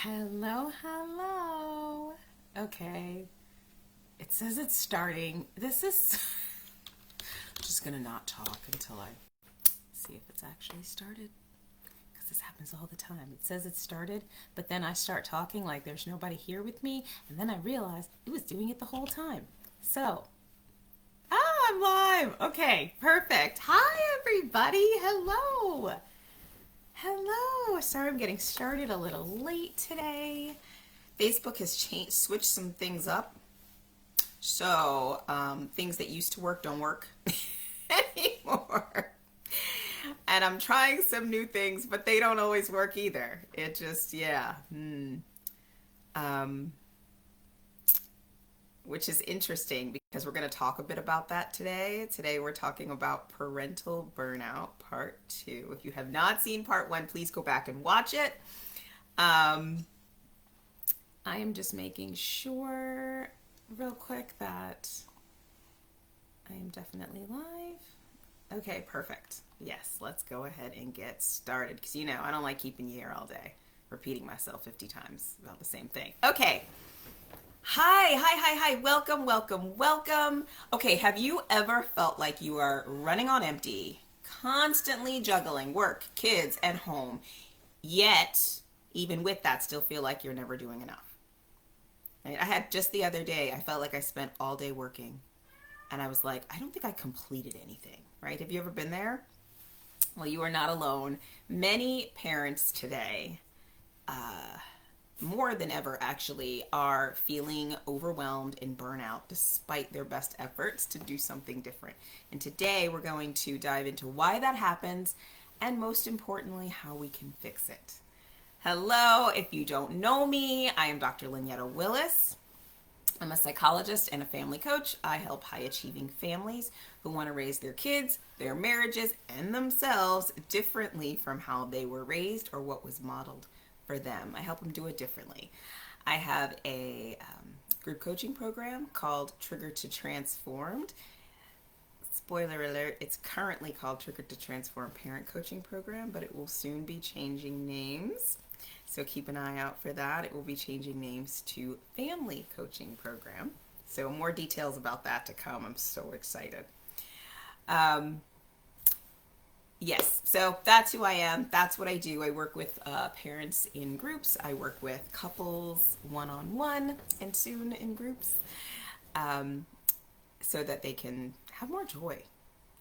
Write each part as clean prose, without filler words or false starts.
Hello, hello. Okay, it says it's starting. This is. I'm just gonna not talk until I see if it's actually started. Because this happens all the time. It says it started, but then I start talking like there's nobody here with me, and then I realize it was doing it the whole time. So, I'm live. Okay, perfect. Hi, everybody. Hello. Hello. Sorry I'm getting started a little late today. Facebook has switched some things up. So things that used to work don't work anymore. And I'm trying some new things, but they don't always work either. It just, yeah. Um, which is interesting because we're going to talk a bit about that today. Today we're talking about parental burnout part 2. If you have not seen part 1, please go back and watch it. I am just making sure real quick that I am definitely live. Okay, perfect. Yes, let's go ahead and get started because I don't like keeping you here all day, repeating myself 50 times about the same thing. Okay. Hi. Welcome, welcome, welcome. Okay, have you ever felt like you are running on empty, constantly juggling work, kids, and home, yet, even with that, still feel like you're never doing enough? I had just the other day, I felt like I spent all day working, and I was like, I don't think I completed anything, right? Have you ever been there? Well, you are not alone. Many parents today, more than ever actually, are feeling overwhelmed and burnout despite their best efforts to do something different. And today we're going to dive into why that happens and, most importantly, how we can fix it. Hello, if you don't know me, I am Dr. Lynyetta Willis. I'm a psychologist and a family coach. I help high achieving families who want to raise their kids, their marriages, and themselves differently from how they were raised or what was modeled for them. I help them do it differently. I have a group coaching program called Trigger to Transformed. Spoiler alert, it's currently called Trigger to Transform Parent Coaching Program, but it will soon be changing names. So keep an eye out for that. It will be changing names to Family Coaching Program. So more details about that to come. I'm so excited. Yes, so that's who I am. That's what I do. I work with parents in groups. I work with couples one-on-one and soon in groups so that they can have more joy.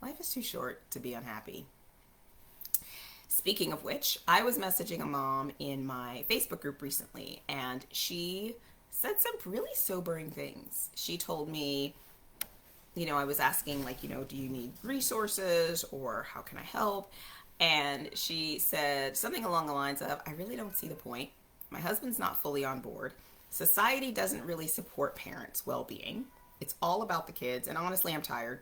Life is too short to be unhappy. Speaking of which, I was messaging a mom in my Facebook group recently, and she said some really sobering things. She told me, I was asking, do you need resources or how can I help? And she said something along the lines of, I really don't see the point. My husband's not fully on board. Society doesn't really support parents' well-being. It's all about the kids, and honestly, I'm tired.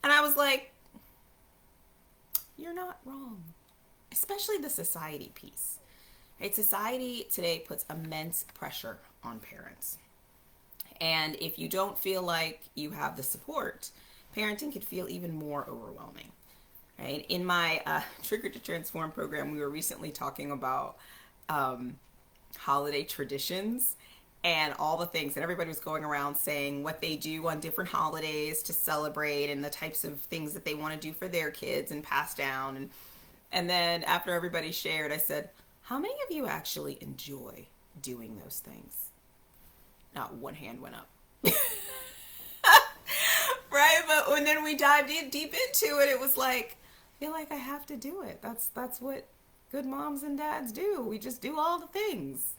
And I was like, you're not wrong. Especially the society piece. Right? Society today puts immense pressure on parents. And if you don't feel like you have the support, parenting could feel even more overwhelming. Right? In my Trigger to Transform program, we were recently talking about holiday traditions and all the things that everybody was going around saying what they do on different holidays to celebrate and the types of things that they want to do for their kids and pass down. And then after everybody shared, I said, how many of you actually enjoy doing those things? Not one hand went up. Right? But when then we dived deep into it, it was like, I feel like I have to do it. That's what good moms and dads do. We just do all the things.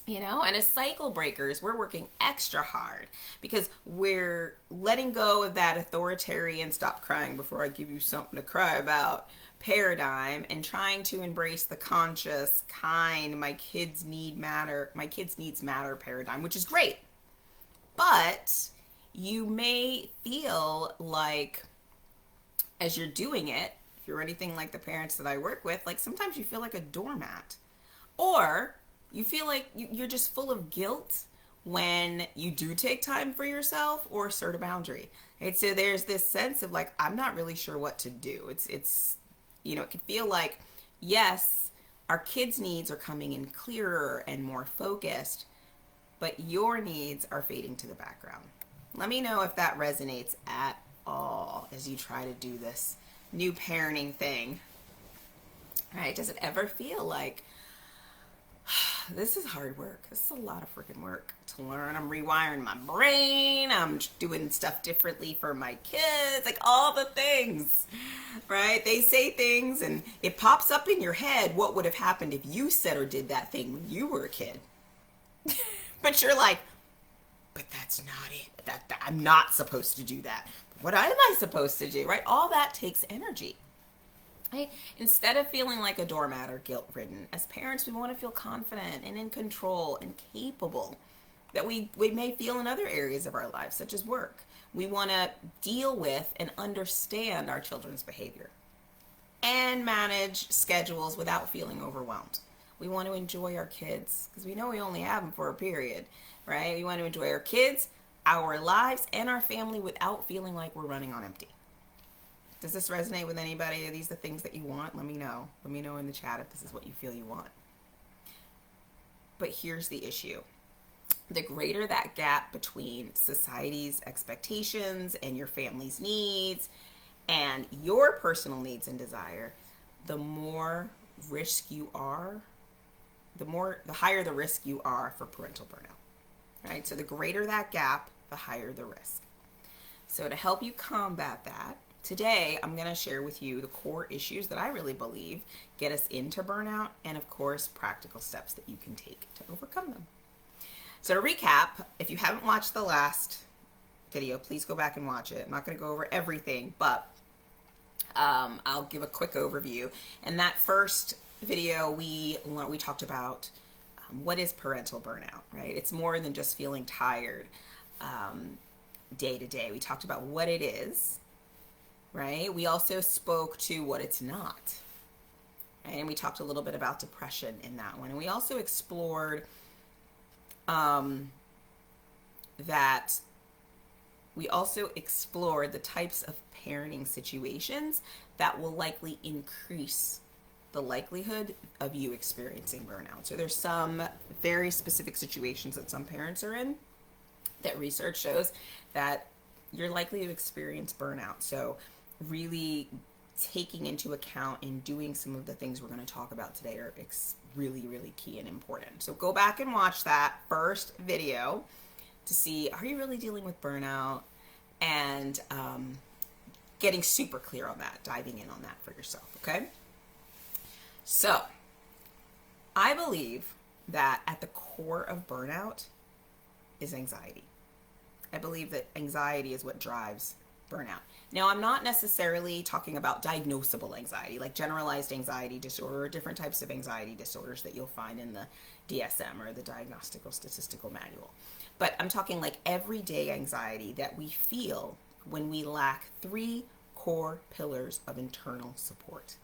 And as cycle breakers, we're working extra hard because we're letting go of that authoritarian stop crying before I give you something to cry about paradigm and trying to embrace the conscious, kind, my kids needs matter paradigm, which is great. But you may feel like as you're doing it, if you're anything like the parents that I work with, like sometimes you feel like a doormat. Or you feel like you're just full of guilt when you do take time for yourself or assert a boundary. Right? So there's this sense of like, I'm not really sure what to do. It can feel like, yes, Our kids' needs are coming in clearer and more focused, but your needs are fading to the background. Let me know if that resonates at all as you try to do this new parenting thing. All right? Does it ever feel like this is hard work? This is a lot of freaking work to learn. I'm rewiring my brain. I'm doing stuff differently for my kids, like all the things, right? They say things and it pops up in your head what would have happened if you said or did that thing when you were a kid. But you're like, but that's not it. I'm not supposed to do that. What am I supposed to do, right? All that takes energy. Right? Instead of feeling like a doormat or guilt-ridden, as parents, we want to feel confident and in control and capable that we may feel in other areas of our lives, such as work. We want to deal with and understand our children's behavior and manage schedules without feeling overwhelmed. We want to enjoy our kids because we know we only have them for a period, right? We want to enjoy our kids, our lives, and our family without feeling like we're running on empty. Does this resonate with anybody? Are these the things that you want? Let me know. Let me know in the chat if this is what you feel you want. But here's the issue. The greater that gap between society's expectations and your family's needs and your personal needs and desire, the more risk you are, the higher the risk you are for parental burnout. Right? So the greater that gap, the higher the risk. So to help you combat that, today, I'm going to share with you the core issues that I really believe get us into burnout and, of course, practical steps that you can take to overcome them. So to recap, if you haven't watched the last video, please go back and watch it. I'm not going to go over everything, but I'll give a quick overview. In that first video, we talked about what is parental burnout, right? It's more than just feeling tired day to day. We talked about what it is. Right? We also spoke to what it's not. Right? And we talked a little bit about depression in that one. And we also explored the types of parenting situations that will likely increase the likelihood of you experiencing burnout. So there's some very specific situations that some parents are in that research shows that you're likely to experience burnout. So really taking into account and doing some of the things we're going to talk about today are really, really key and important. So go back and watch that first video to see, are you really dealing with burnout? And getting super clear on that, diving in on that for yourself, okay? So I believe that at the core of burnout is anxiety. I believe that anxiety is what drives burnout. Now, I'm not necessarily talking about diagnosable anxiety, like generalized anxiety disorder or different types of anxiety disorders that you'll find in the DSM or the Diagnostical Statistical Manual. But I'm talking like everyday anxiety that we feel when we lack 3 core pillars of internal support.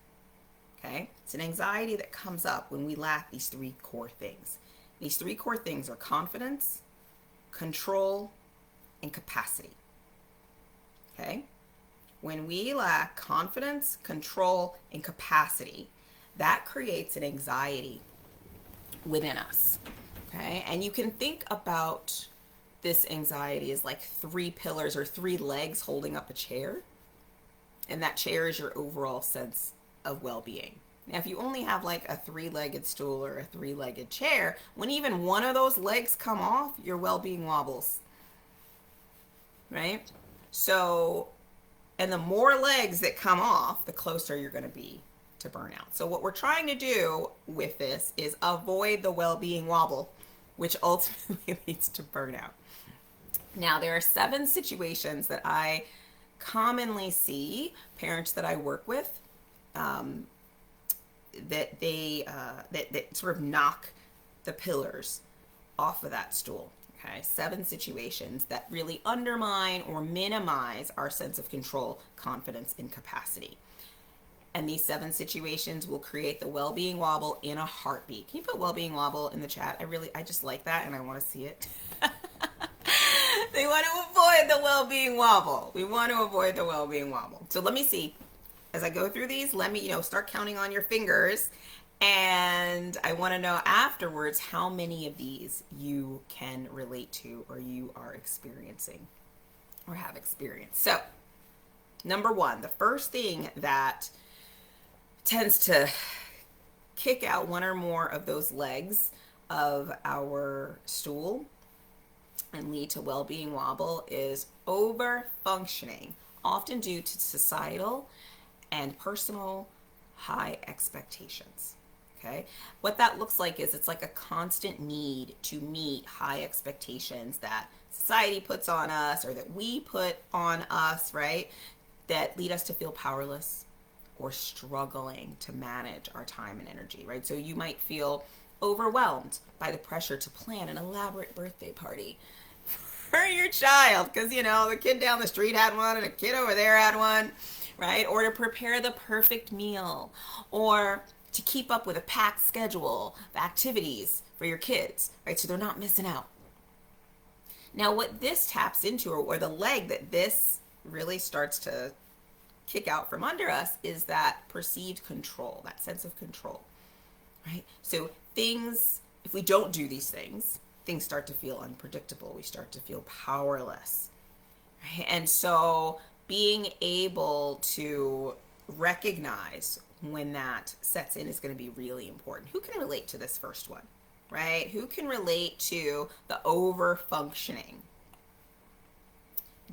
Okay? It's an anxiety that comes up when we lack these 3 core things. These 3 core things are confidence, control, and capacity. Okay? When we lack confidence, control, and capacity, that creates an anxiety within us. Okay? And you can think about this anxiety as like 3 pillars or 3 legs holding up a chair. And that chair is your overall sense of well-being. Now, if you only have like a 3-legged stool or a 3-legged chair, when even one of those legs come off, your well-being wobbles. Right? So, and the more legs that come off, the closer you're going to be to burnout. So what we're trying to do with this is avoid the well-being wobble, which ultimately leads to burnout. Now, there are 7 situations that I commonly see parents that I work with that sort of knock the pillars off of that stool. Okay, 7 situations that really undermine or minimize our sense of control, confidence, and capacity. And these 7 situations will create the well-being wobble in a heartbeat. Can you put well-being wobble in the chat? I just like that and I want to see it. They want to avoid the well-being wobble. We want to avoid the well-being wobble. So let me see. As I go through these, let me, start counting on your fingers And I want to know afterwards how many of these you can relate to or you are experiencing or have experienced. So, number one, the first thing that tends to kick out one or more of those legs of our stool and lead to well-being wobble is over functioning, often due to societal and personal high expectations. Okay, what that looks like is it's like a constant need to meet high expectations that society puts on us or that we put on us, right? That lead us to feel powerless or struggling to manage our time and energy, right? So you might feel overwhelmed by the pressure to plan an elaborate birthday party for your child because, you know, the kid down the street had one and a kid over there had one, right? Or to prepare the perfect meal, or to keep up with a packed schedule of activities for your kids, right? So they're not missing out. Now, what this taps into, or the leg that this really starts to kick out from under us, is that perceived control, that sense of control, right? So things, if we don't do these things start to feel unpredictable. We start to feel powerless, right? And so being able to recognize when that sets in is going to be really important. Who can relate to this first one, right? Who can relate to the over functioning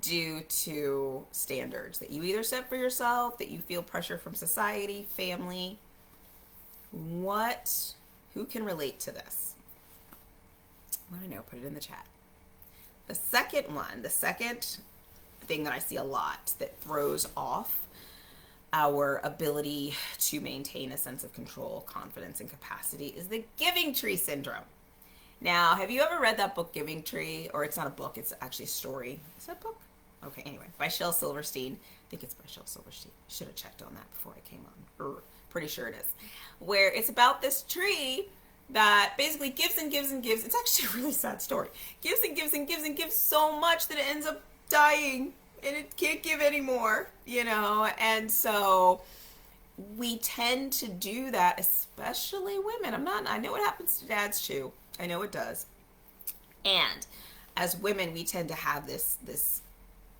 due to standards that you either set for yourself, that you feel pressure from society, family? Who can relate to this? Let me know, put it in the chat. The second thing that I see a lot that throws off our ability to maintain a sense of control, confidence, and capacity is the giving tree syndrome. Now, have you ever read that book, Giving Tree? Or it's not a book, it's actually a story. Is that a book? Okay, anyway, by Shel Silverstein. I think it's by Shel Silverstein. Should have checked on that before I came on. Pretty sure it is. Where it's about this tree that basically gives and gives and gives. It's actually a really sad story. Gives and gives and gives and gives so much that it ends up dying and it can't give anymore, you know? And so we tend to do that, especially women. I know it happens to dads too. I know it does. And as women, we tend to have this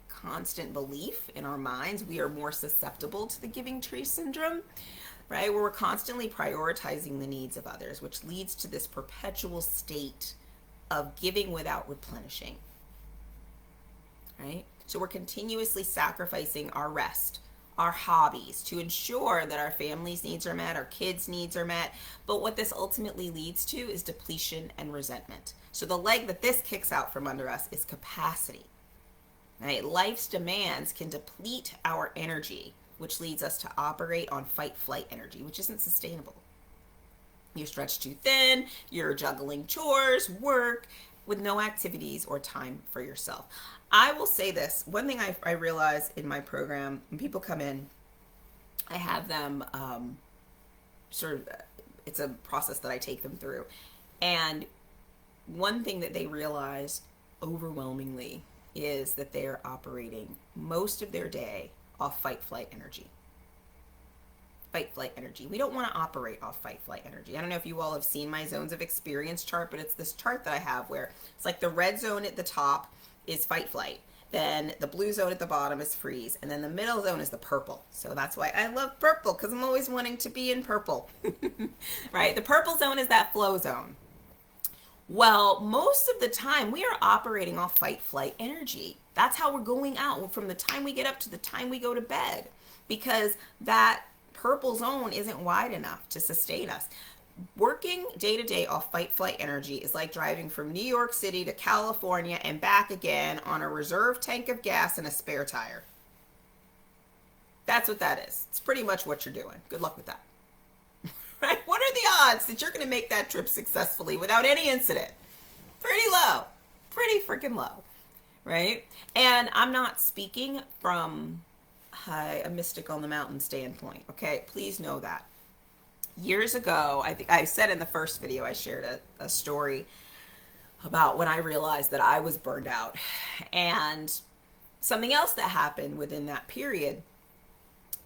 constant belief in our minds we are more susceptible to the giving tree syndrome, right? Where we're constantly prioritizing the needs of others, which leads to this perpetual state of giving without replenishing, right? So we're continuously sacrificing our rest, our hobbies to ensure that our family's needs are met, our kids' needs are met. But what this ultimately leads to is depletion and resentment. So the leg that this kicks out from under us is capacity, right? Life's demands can deplete our energy, which leads us to operate on fight-flight energy, which isn't sustainable. You're stretched too thin, you're juggling chores, work, with no activities or time for yourself. I will say this, one thing I realize in my program, when people come in, I have them it's a process that I take them through. And one thing that they realize overwhelmingly is that they're operating most of their day off fight-flight energy. Fight-flight energy. We don't want to operate off fight-flight energy. I don't know if you all have seen my zones of experience chart, but it's this chart that I have where it's like the red zone at the top is fight-flight. Then the blue zone at the bottom is freeze. And then the middle zone is the purple. So that's why I love purple, because I'm always wanting to be in purple. Right? The purple zone is that flow zone. Well, most of the time we are operating off fight-flight energy. That's how we're going out from the time we get up to the time we go to bed, because that purple zone isn't wide enough to sustain us. Working day to day off fight-flight energy is like driving from New York City to California and back again on a reserve tank of gas and a spare tire. That's what that is. It's pretty much what you're doing. Good luck with that. Right? What are the odds that you're going to make that trip successfully without any incident? Pretty low. Pretty freaking low. Right? And I'm not speaking from a mystic on the mountain standpoint. Okay? Please know that. Years ago, I think I said in the first video, I shared a story about when I realized that I was burned out. And something else that happened within that period,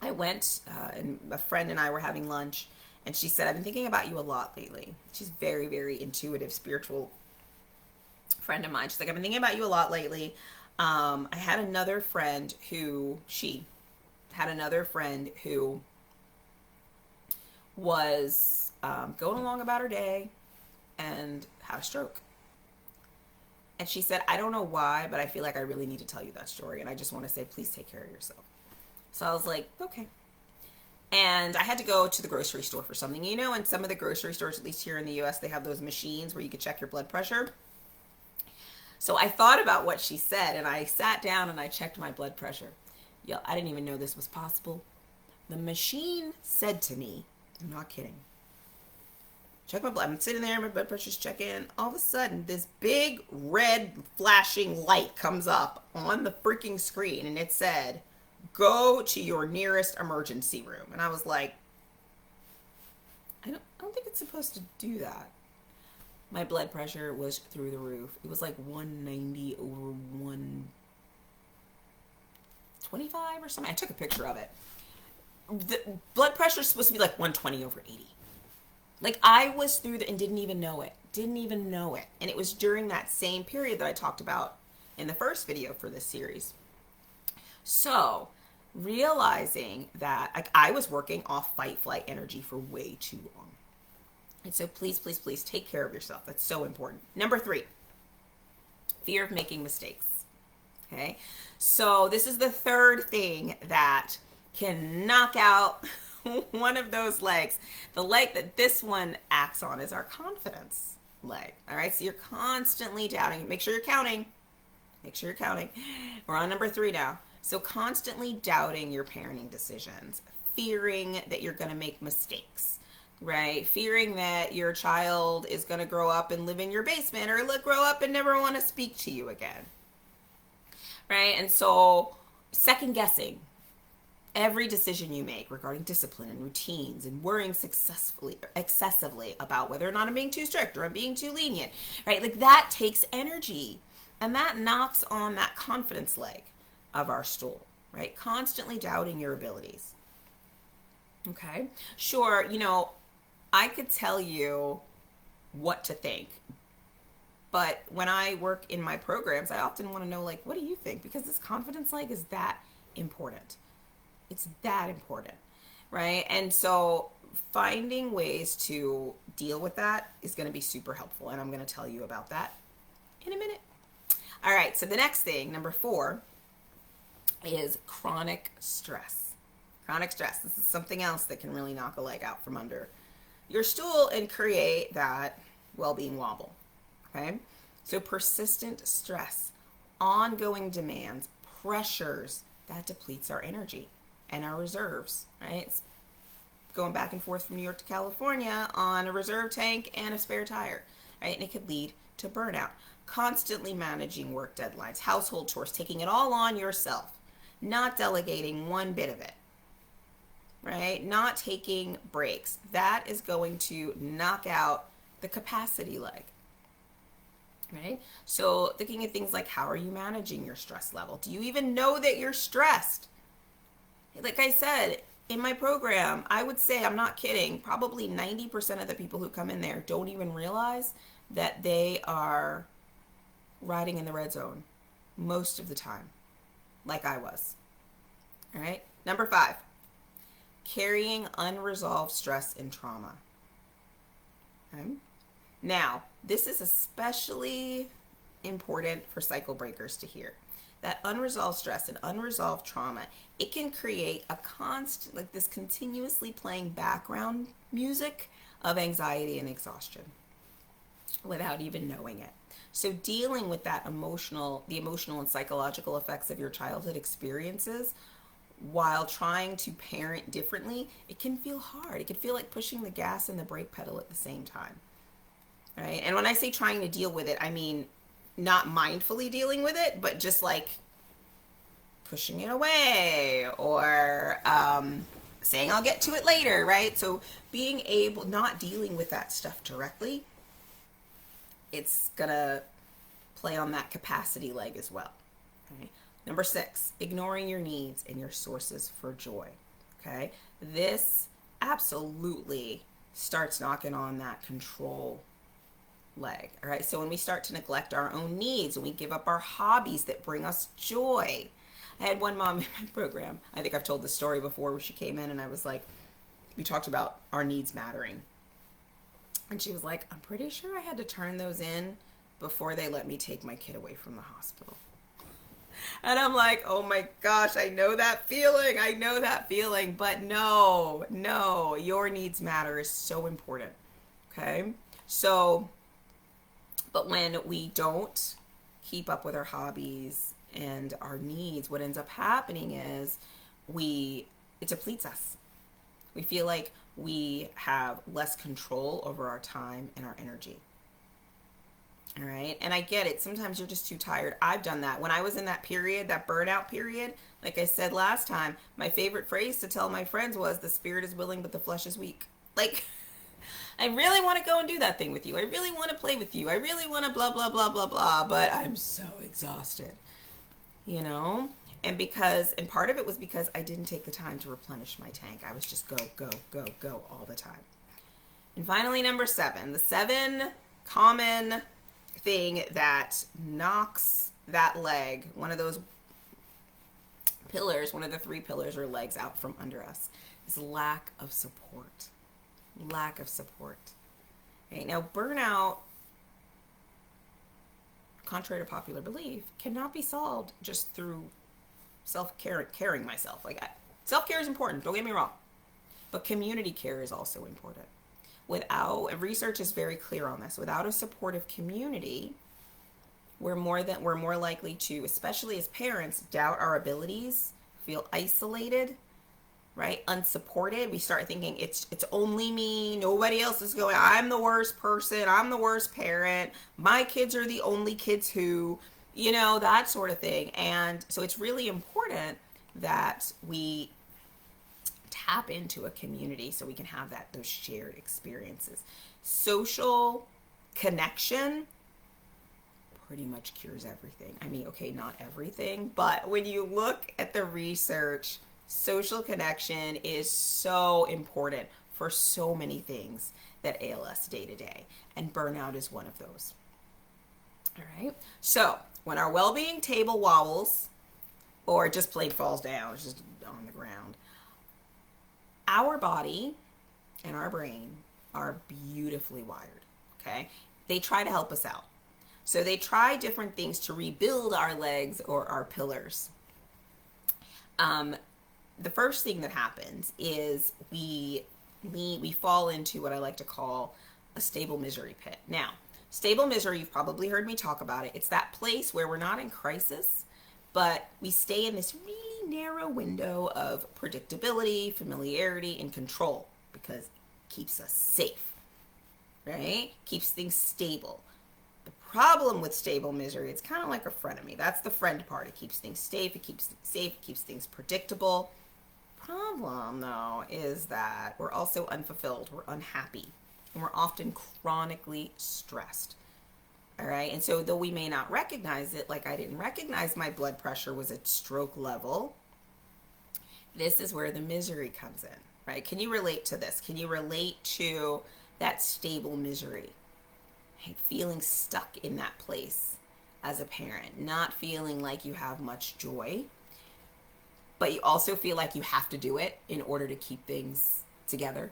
I went, and a friend and I were having lunch, And she said, I've been thinking about you a lot lately. She's very, very intuitive, spiritual friend of mine. She's like, I've been thinking about you a lot lately. I had another friend who, she had another friend who was going along about her day and had a stroke. And she said, I don't know why, but I feel like I really need to tell you that story. And I just want to say, please take care of yourself. So I was like, okay. And I had to go to the grocery store for something. You know, in some of the grocery stores, at least here in the US, they have those machines where you can check your blood pressure. So I thought about what she said, and I sat down and I checked my blood pressure. Yo, I didn't even know this was possible. The machine said to me, I'm not kidding, check my blood. I'm sitting there, my blood pressure's checking. All of a sudden, this big red flashing light comes up on the freaking screen, and it said, go to your nearest emergency room. And I was like, I don't think it's supposed to do that. My blood pressure was through the roof. It was like 190 over 125 or something. I took a picture of it. The blood pressure is supposed to be like 120 over 80. Like, I was through and didn't even know it. Didn't even know it. And it was during that same period that I talked about in the first video for this series. So, realizing that, like, I was working off fight flight energy for way too long. And so please, please, please take care of yourself. That's so important. Number 3, fear of making mistakes. Okay. So this is the third thing that can knock out one of those legs. The leg that this one acts on is our confidence leg. All right. So you're constantly doubting. Make sure you're counting. Make sure you're counting. We're on number 3 now. So constantly doubting your parenting decisions, fearing that you're going to make mistakes. Right? Fearing that your child is going to grow up and live in your basement, or grow up and never want to speak to you again. Right? And so second guessing every decision you make regarding discipline and routines, and worrying excessively about whether or not I'm being too strict or I'm being too lenient. Right? Like, that takes energy, and that knocks on that confidence leg of our stool. Right? Constantly doubting your abilities. Okay? Sure, you know, I could tell you what to think, but when I work in my programs, I often want to know, like, what do you think? Because this confidence leg is that important. It's that important, right? And so finding ways to deal with that is going to be super helpful, and I'm going to tell you about that in a minute. All right, so the next thing, number 4, is chronic stress. Chronic stress. This is something else that can really knock a leg out from under your stool and create that well-being wobble. Okay? So persistent stress, ongoing demands, pressures, that depletes our energy and our reserves, right? It's going back and forth from New York to California on a reserve tank and a spare tire, right? And it could lead to burnout. Constantly managing work deadlines, household chores, taking it all on yourself, not delegating one bit of it. Right? Not taking breaks. That is going to knock out the capacity leg. Right? So thinking of things like, how are you managing your stress level? Do you even know that you're stressed? Like I said, in my program, I would say, I'm not kidding, probably 90% of the people who come in there don't even realize that they are riding in the red zone most of the time, like I was. All right? Number 5. Carrying unresolved stress and trauma. Okay? Now, this is especially important for cycle breakers to hear. That unresolved stress and unresolved trauma, it can create a constant, like this continuously playing background music of anxiety and exhaustion without even knowing it. So dealing with that the emotional and psychological effects of your childhood experiences while trying to parent differently, it can feel hard. It can feel like pushing the gas and the brake pedal at the same time, right? And when I say trying to deal with it, I mean not mindfully dealing with it, but just like pushing it away or saying I'll get to it later, right? So not dealing with that stuff directly, it's gonna play on that capacity leg as well. Okay? Number 6, ignoring your needs and your sources for joy. Okay? This absolutely starts knocking on that control leg. All right. So when we start to neglect our own needs and we give up our hobbies that bring us joy. I had one mom in my program. I think I've told this story before where she came in and I was like, we talked about our needs mattering. And she was like, I'm pretty sure I had to turn those in before they let me take my kid away from the hospital. And I'm like, oh my gosh, I know that feeling. I know that feeling. But no, your needs matter is so important. Okay. So, but when we don't keep up with our hobbies and our needs, what ends up happening is it depletes us. We feel like we have less control over our time and our energy. All right. And I get it. Sometimes you're just too tired. I've done that. When I was in that period, that burnout period, like I said last time, my favorite phrase to tell my friends was, the spirit is willing, but the flesh is weak. Like, I really want to go and do that thing with you. I really want to play with you. I really want to blah, blah, blah, blah, blah. But I'm so exhausted, you know? And part of it was because I didn't take the time to replenish my tank. I was just go, go, go, go all the time. And finally, number 7, the 7 common thing that knocks that leg, one of those pillars, one of the 3 pillars or legs out from under us, is lack of support. Lack of support. Okay, now burnout, contrary to popular belief, cannot be solved just through caring myself. Like, self-care is important, don't get me wrong, but community care is also important. Research is very clear on this. Without a supportive community, we're more likely to, especially as parents, doubt our abilities, feel isolated, right? Unsupported. We start thinking it's only me. Nobody else is going. I'm the worst person. I'm the worst parent. My kids are the only kids who, that sort of thing. And so it's really important that we tap into a community so we can have those shared experiences. Social connection pretty much cures everything. I mean, okay, not everything, but when you look at the research, social connection is so important for so many things that ail us day to day, and burnout is one of those. All right. So when our well-being table wobbles or just plain falls down, it's just on the ground, our body and our brain are beautifully wired, okay? They try to help us out. So they try different things to rebuild our legs or our pillars. The first thing that happens is we fall into what I like to call a stable misery pit. Now, stable misery, you've probably heard me talk about it. It's that place where we're not in crisis, but we stay in this really narrow window of predictability, familiarity, and control because it keeps us safe, right? Keeps things stable. The problem with stable misery, it's kind of like a frenemy. That's the friend part. It keeps things safe. It keeps things predictable. Problem, though, is that we're also unfulfilled. We're unhappy. And we're often chronically stressed. All right. And so though we may not recognize it, like I didn't recognize my blood pressure was at stroke level, this is where the misery comes in, right? Can you relate to this? Can you relate to that stable misery? Hey, feeling stuck in that place as a parent, not feeling like you have much joy, but you also feel like you have to do it in order to keep things together,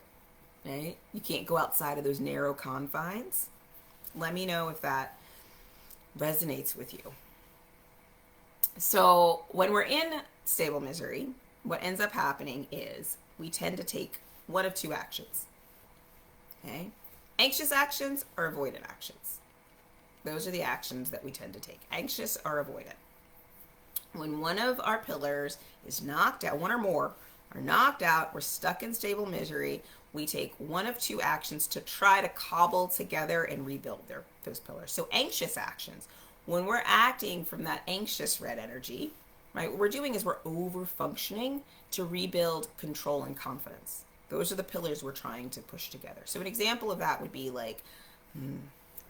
right? You can't go outside of those narrow confines. Let me know if that resonates with you. So when we're in stable misery, what ends up happening is we tend to take one of 2 actions. Okay? Anxious actions or avoidant actions. Those are the actions that we tend to take. Anxious or avoidant. When one of our pillars is knocked out, one or more are knocked out, we're stuck in stable misery, we take one of 2 actions to try to cobble together and rebuild those pillars. So anxious actions, when we're acting from that anxious red energy, right, what we're doing is we're overfunctioning to rebuild control and confidence. Those are the pillars we're trying to push together. So an example of that would be like,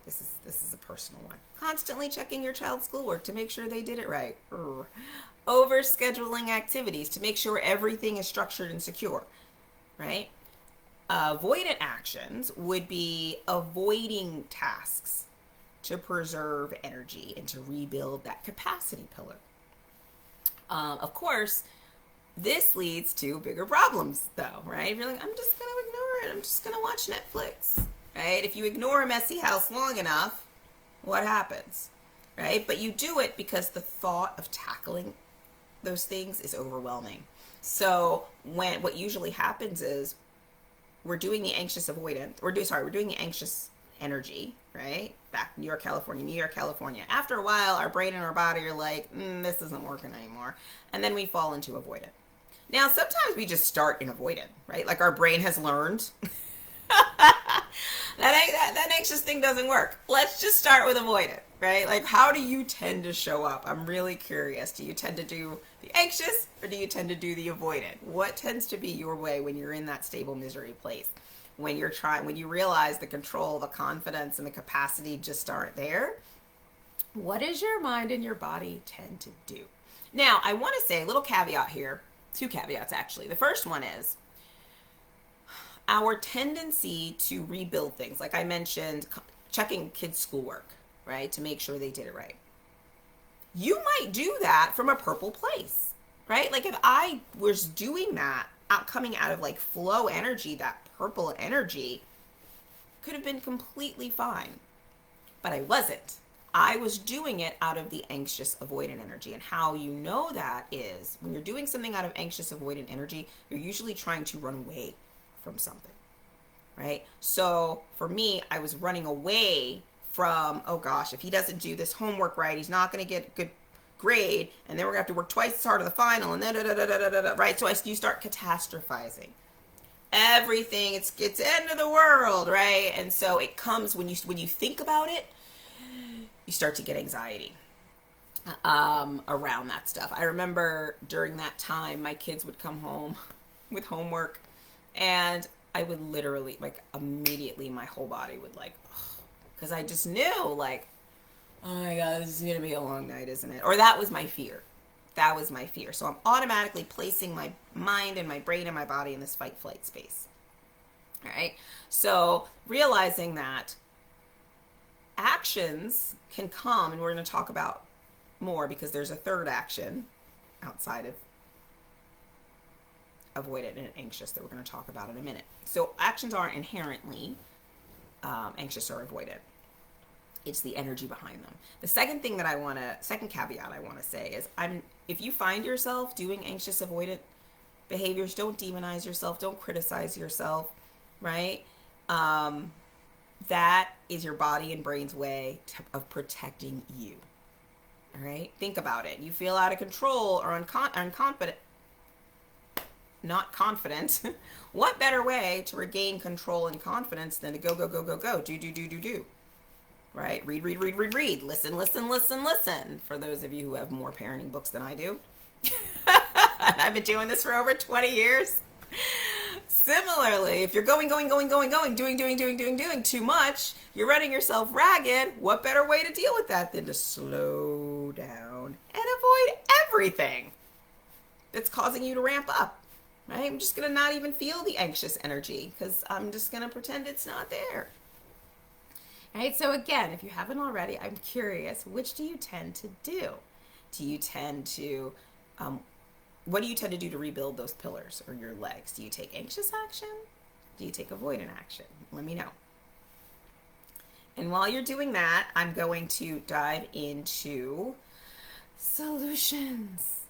this is a personal one. Constantly checking your child's schoolwork to make sure they did it right. Over scheduling activities to make sure everything is structured and secure, right? Avoidant actions would be avoiding tasks to preserve energy and to rebuild that capacity pillar. Of course, this leads to bigger problems, though, right? You're like, I'm just going to ignore it. I'm just going to watch Netflix, right? If you ignore a messy house long enough, what happens, right? But you do it because the thought of tackling those things is overwhelming. So what usually happens is we're doing the anxious avoidant, we're doing the anxious energy, right? Back New York, California. After a while, our brain and our body are like, this isn't working anymore. And then we fall into avoidant. Now, sometimes we just start in avoidant, right? Like our brain has learned that anxious thing doesn't work. Let's just start with avoidant, right? Like, how do you tend to show up? I'm really curious. Do you tend to do the anxious or do you tend to do the avoidant? What tends to be your way when you're in that stable misery place? When you realize the control, the confidence, and the capacity just aren't there, what does your mind and your body tend to do? Now, I want to say a little caveat here, 2 caveats actually. The first one is our tendency to rebuild things. Like I mentioned, checking kids' schoolwork, right, to make sure they did it right. You might do that from a purple place, right? Like if I was doing that, coming out of like flow energy, that purple energy, could have been completely fine. But I wasn't. I was doing it out of the anxious avoidant energy. And how you know that is when you're doing something out of anxious avoidant energy, you're usually trying to run away from something, right? So for me, I was running away from, oh gosh, if he doesn't do this homework right, he's not going to get a good grade, and then we're going to have to work twice as hard at the final, and then right? So you start catastrophizing everything. It's end of the world, right? And so it comes when you think about it, you start to get anxiety around that stuff. I remember during that time, my kids would come home with homework, and I would literally, like, immediately my whole body would like, because I just knew, like, oh my God, this is going to be a long night, isn't it? Or that was my fear. So I'm automatically placing my mind and my brain and my body in this fight-flight space. All right? So realizing that actions can come, and we're going to talk about more because there's a third action outside of avoidant and anxious that we're going to talk about in a minute. So actions aren't inherently anxious or avoidant. It's the energy behind them. The second caveat I want to say is, if you find yourself doing anxious avoidant behaviors, don't demonize yourself, don't criticize yourself, right? That is your body and brain's way of protecting you. All right? Think about it. You feel out of control or unconfident, not confident. What better way to regain control and confidence than to go, do. Right? Read. Listen. For those of you who have more parenting books than I do. I've been doing this for over 20 years. Similarly, if you're going, doing too much, you're running yourself ragged, what better way to deal with that than to slow down and avoid everything that's causing you to ramp up, right? I'm just going to not even feel the anxious energy because I'm just going to pretend it's not there. Right? So again, if you haven't already, I'm curious, which do you tend to do? Do you tend to, what do you tend to do to rebuild those pillars or your legs? Do you take anxious action? Do you take avoidant action? Let me know. And while you're doing that, I'm going to dive into solutions.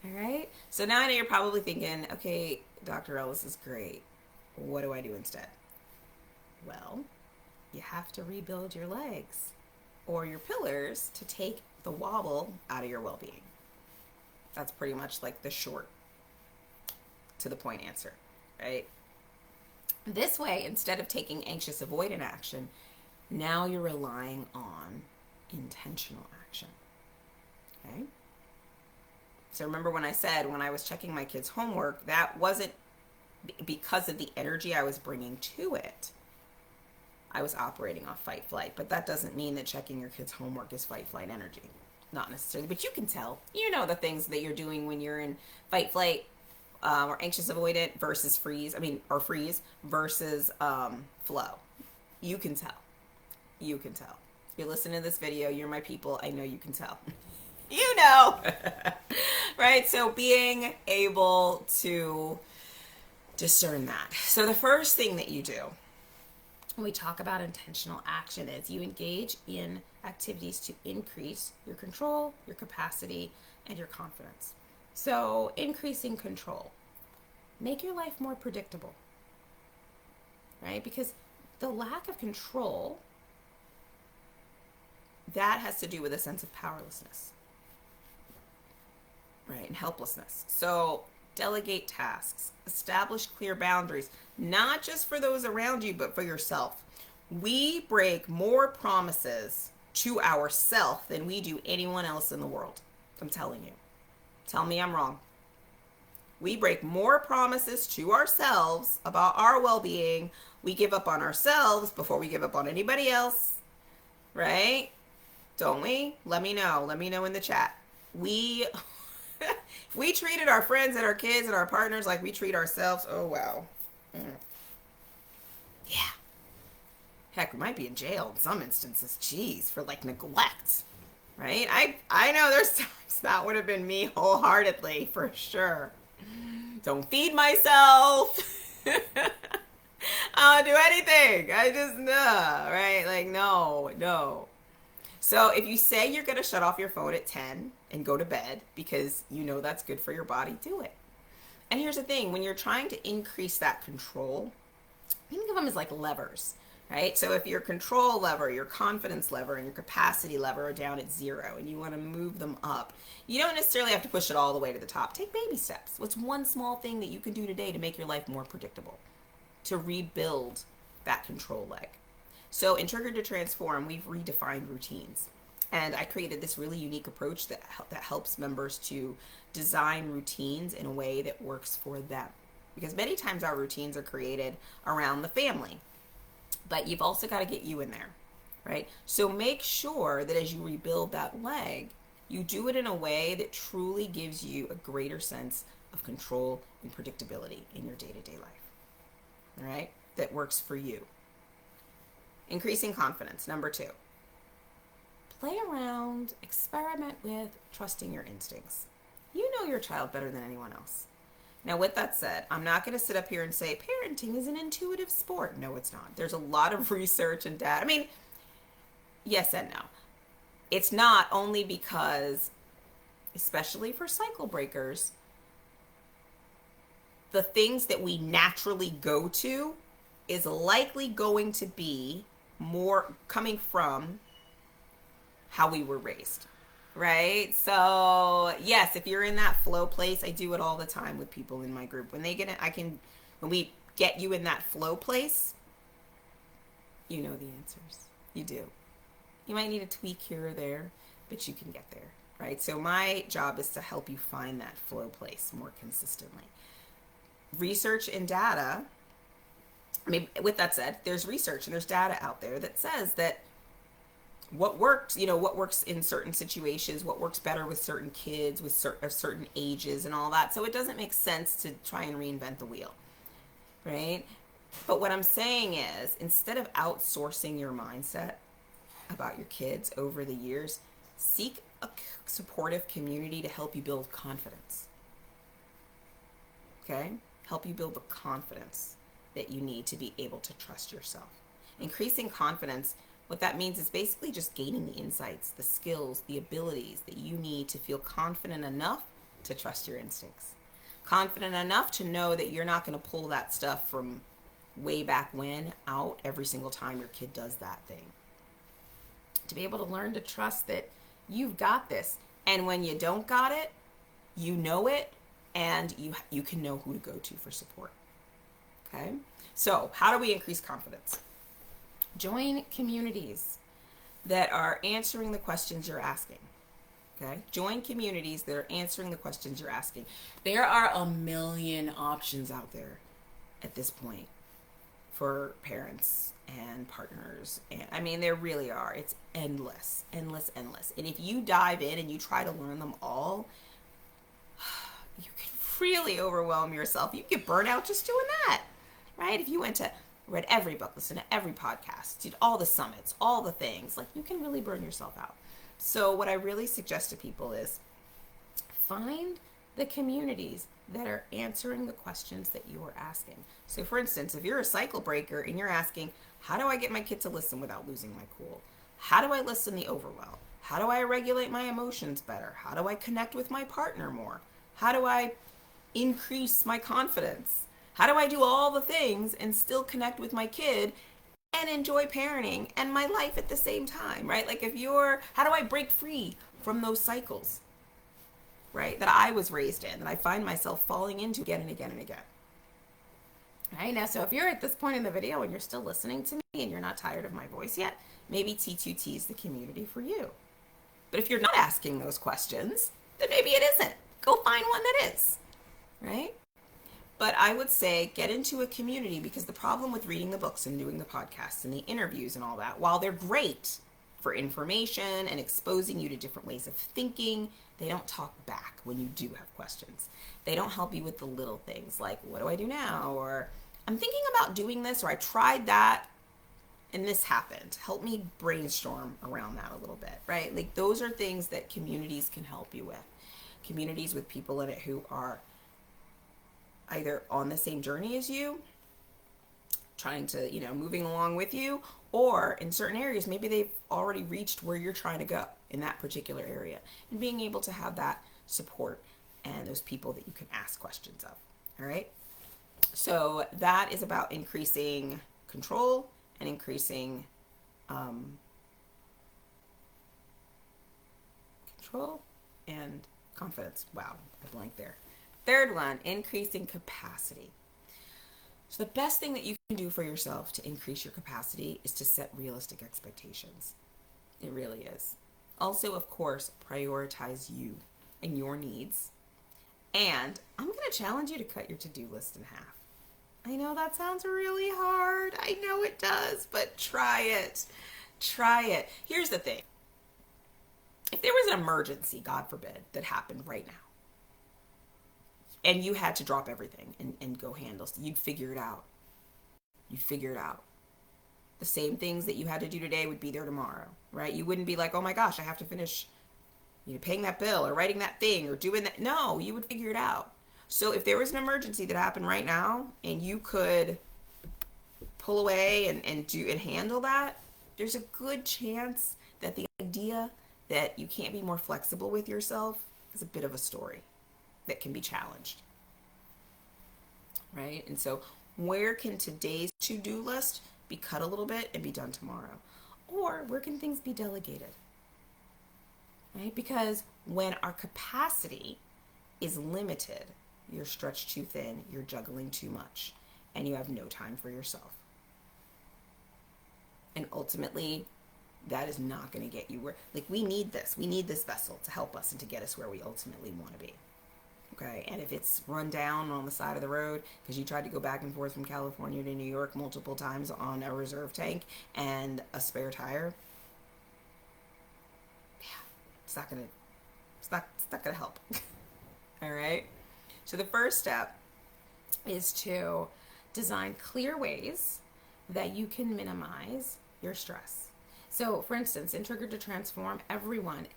All right? So now I know you're probably thinking, okay, Dr. Ellis is great. What do I do instead? Well, you have to rebuild your legs or your pillars to take the wobble out of your well-being. That's pretty much like the short to the point answer, right? This way, instead of taking anxious avoidant action, now you're relying on intentional action, okay? So remember when I said when I was checking my kids' homework, that wasn't because of the energy I was bringing to it. I was operating off fight flight, but that doesn't mean that checking your kids' homework is fight flight energy. Not necessarily, but you can tell. You know the things that you're doing when you're in fight flight or anxious avoidant versus freeze. Or freeze versus flow. You can tell. You can tell. You're listening to this video. You're my people. I know you can tell. You know. Right? So being able to discern that. So the first thing that you do when we talk about intentional action is you engage in activities to increase your control, your capacity, and your confidence. So increasing control. Make your life more predictable. Right? Because the lack of control, that has to do with a sense of powerlessness. Right? And helplessness. So delegate tasks. Establish clear boundaries, not just for those around you, but for yourself. We break more promises to ourselves than we do anyone else in the world. I'm telling you. Tell me I'm wrong. We break more promises to ourselves about our well-being. We give up on ourselves before we give up on anybody else. Right? Don't we? Let me know. Let me know in the chat. If we treated our friends and our kids and our partners like we treat ourselves, oh wow. Yeah. Heck, we might be in jail in some instances, geez, for like neglect. Right? I know there's times that would have been me wholeheartedly, for sure. Don't feed myself. I don't do anything. I just, right? Like, no. So if you say you're going to shut off your phone at 10 and go to bed because you know that's good for your body, do it. And here's the thing, when you're trying to increase that control, think of them as like levers, right? So if your control lever, your confidence lever, and your capacity lever are down at 0 and you want to move them up, you don't necessarily have to push it all the way to the top. Take baby steps. What's one small thing that you can do today to make your life more predictable, to rebuild that control leg? So in Trigger to Transform, we've redefined routines. And I created this really unique approach that helps members to design routines in a way that works for them. Because many times our routines are created around the family. But you've also got to get you in there, right? So make sure that as you rebuild that leg, you do it in a way that truly gives you a greater sense of control and predictability in your day-to-day life, all right? That works for you. Increasing confidence, number 2. Play around, experiment with trusting your instincts. You know your child better than anyone else. Now, with that said, I'm not going to sit up here and say parenting is an intuitive sport. No, it's not. There's a lot of research and data. Yes and no. It's not, only because, especially for cycle breakers, the things that we naturally go to is likely going to be more coming from how we were raised, right? So yes, if you're in that flow place, I do it all the time with people in my group. When we get you in that flow place, you know the answers. You do. You might need a tweak here or there, but you can get there, right? So my job is to help you find that flow place more consistently. Research and data, with that said, there's research and there's data out there that says that what works in certain situations, what works better with certain kids, with certain ages and all that. So it doesn't make sense to try and reinvent the wheel, right? But what I'm saying is, instead of outsourcing your mindset about your kids over the years, seek a supportive community to help you build confidence. Okay? Help you build the confidence that you need to be able to trust yourself. Increasing confidence, what that means is basically just gaining the insights, the skills, the abilities that you need to feel confident enough to trust your instincts. Confident enough to know that you're not going to pull that stuff from way back when out every single time your kid does that thing. To be able to learn to trust that you've got this. And when you don't got it, you know it, and you can know who to go to for support. Okay? So how do we increase confidence? Join communities that are answering the questions you're asking. Okay? Join communities that are answering the questions you're asking. There are a million options out there at this point for parents and partners. And there really are. It's endless. And if you dive in and you try to learn them all, you can really overwhelm yourself. You get burnout just doing that, right? If you read every book, listened to every podcast, did all the summits, all the things, like you can really burn yourself out. So what I really suggest to people is find the communities that are answering the questions that you are asking. So for instance, if you're a cycle breaker and you're asking, how do I get my kid to listen without losing my cool? How do I listen the overwhelm? How do I regulate my emotions better? How do I connect with my partner more? How do I increase my confidence? How do I do all the things and still connect with my kid and enjoy parenting and my life at the same time, right? Like how do I break free from those cycles, right? That I was raised in, that I find myself falling into again and again and again. All right, now, so if you're at this point in the video and you're still listening to me and you're not tired of my voice yet, maybe T2T is the community for you. But if you're not asking those questions, then maybe it isn't. Go find one that is, right? But I would say get into a community, because the problem with reading the books and doing the podcasts and the interviews and all that, while they're great for information and exposing you to different ways of thinking, they don't talk back when you do have questions. They don't help you with the little things like, what do I do now? Or I'm thinking about doing this, or I tried that and this happened. Help me brainstorm around that a little bit, right? Like those are things that communities can help you with. Communities with people in it who are either on the same journey as you, trying to, moving along with you, or in certain areas, maybe they've already reached where you're trying to go in that particular area, and being able to have that support and those people that you can ask questions of. All right. So that is about increasing control and increasing control and confidence. Wow, I blanked there. Third one, increasing capacity. So the best thing that you can do for yourself to increase your capacity is to set realistic expectations. It really is. Also, of course, prioritize you and your needs. And I'm going to challenge you to cut your to-do list in half. I know that sounds really hard. I know it does, but try it. Try it. Here's the thing. If there was an emergency, God forbid, that happened right now, and you had to drop everything and go handle, you'd figure it out. You'd figure it out. The same things that you had to do today would be there tomorrow, right? You wouldn't be like, oh my gosh, I have to finish paying that bill or writing that thing or doing that. No, you would figure it out. So if there was an emergency that happened right now and you could pull away and handle that, there's a good chance that the idea that you can't be more flexible with yourself is a bit of a story that can be challenged, right? And so where can today's to-do list be cut a little bit and be done tomorrow? Or where can things be delegated, right? Because when our capacity is limited, you're stretched too thin, you're juggling too much, and you have no time for yourself. And ultimately, that is not going to get you where, we need this vessel to help us and to get us where we ultimately want to be. Okay, and if it's run down on the side of the road because you tried to go back and forth from California to New York multiple times on a reserve tank and a spare tire, yeah, it's not gonna help. All right. So the first step is to design clear ways that you can minimize your stress. So, for instance, in Trigger to Transform, everyone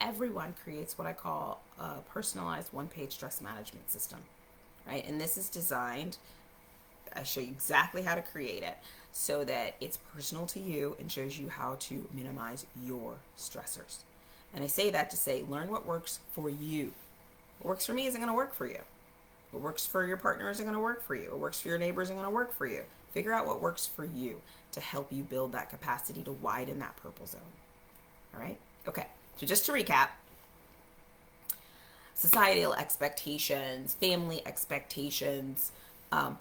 creates what I call a personalized one-page stress management system, right? And this is designed, I show you exactly how to create it so that it's personal to you and shows you how to minimize your stressors. And I say that to say, learn what works for you. What works for me isn't going to work for you. What works for your partner isn't going to work for you. What works for your neighbor isn't going to work for you. Figure out what works for you to help you build that capacity to widen that purple zone. All right? Okay. So just to recap, societal expectations, family expectations,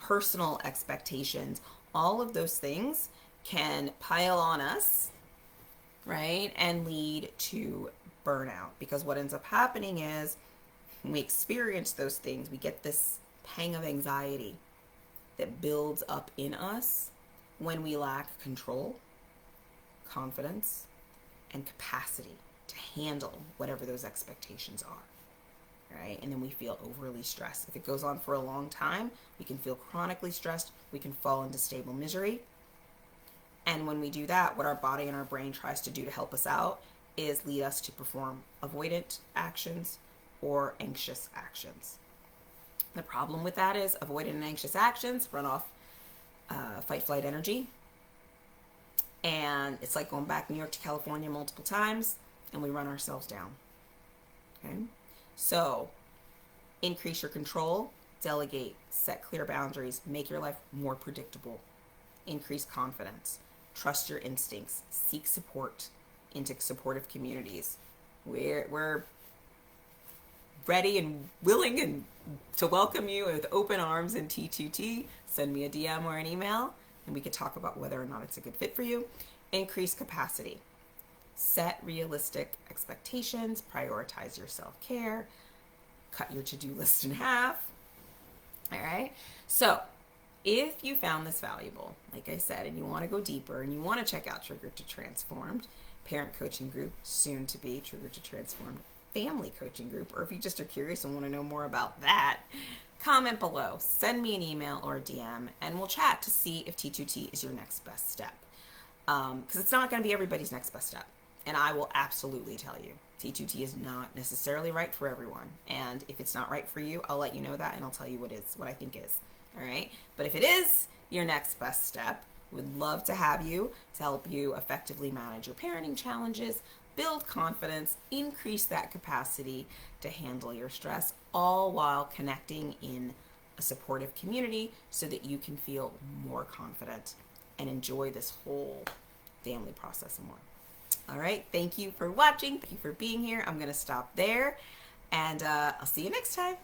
personal expectations, all of those things can pile on us, right? And lead to burnout, because what ends up happening is when we experience those things, we get this pang of anxiety that builds up in us when we lack control, confidence, and capacity to handle whatever those expectations are. right? And then we feel overly stressed. If it goes on for a long time, we can feel chronically stressed. We can fall into stable misery. And when we do that, what our body and our brain tries to do to help us out is lead us to perform avoidant actions or anxious actions. The problem with that is avoidant and anxious actions run off fight flight energy. And it's like going back New York to California multiple times, and we run ourselves down. Okay? So, increase your control, delegate, set clear boundaries, make your life more predictable, increase confidence, trust your instincts, seek support into supportive communities. We're ready and willing and to welcome you with open arms in T2T. Send me a DM or an email, and we could talk about whether or not it's a good fit for you. Increase capacity. Set realistic expectations. Prioritize your self-care. Cut your to-do list in half. All right? So, if you found this valuable, like I said, and you want to go deeper and you want to check out Triggered to Transformed, parent coaching group, soon to be Triggered to Transformed family coaching group, or if you just are curious and want to know more about that, comment below, send me an email or a DM, and we'll chat to see if T2T is your next best step. Because it's not going to be everybody's next best step. And I will absolutely tell you, T2T is not necessarily right for everyone. And if it's not right for you, I'll let you know that, and I'll tell you what I think is. All right? But if it is your next best step, would love to have you to help you effectively manage your parenting challenges, build confidence, increase that capacity to handle your stress, all while connecting in a supportive community so that you can feel more confident and enjoy this whole family process more. All right, thank you for watching. Thank you for being here. I'm going to stop there, and I'll see you next time.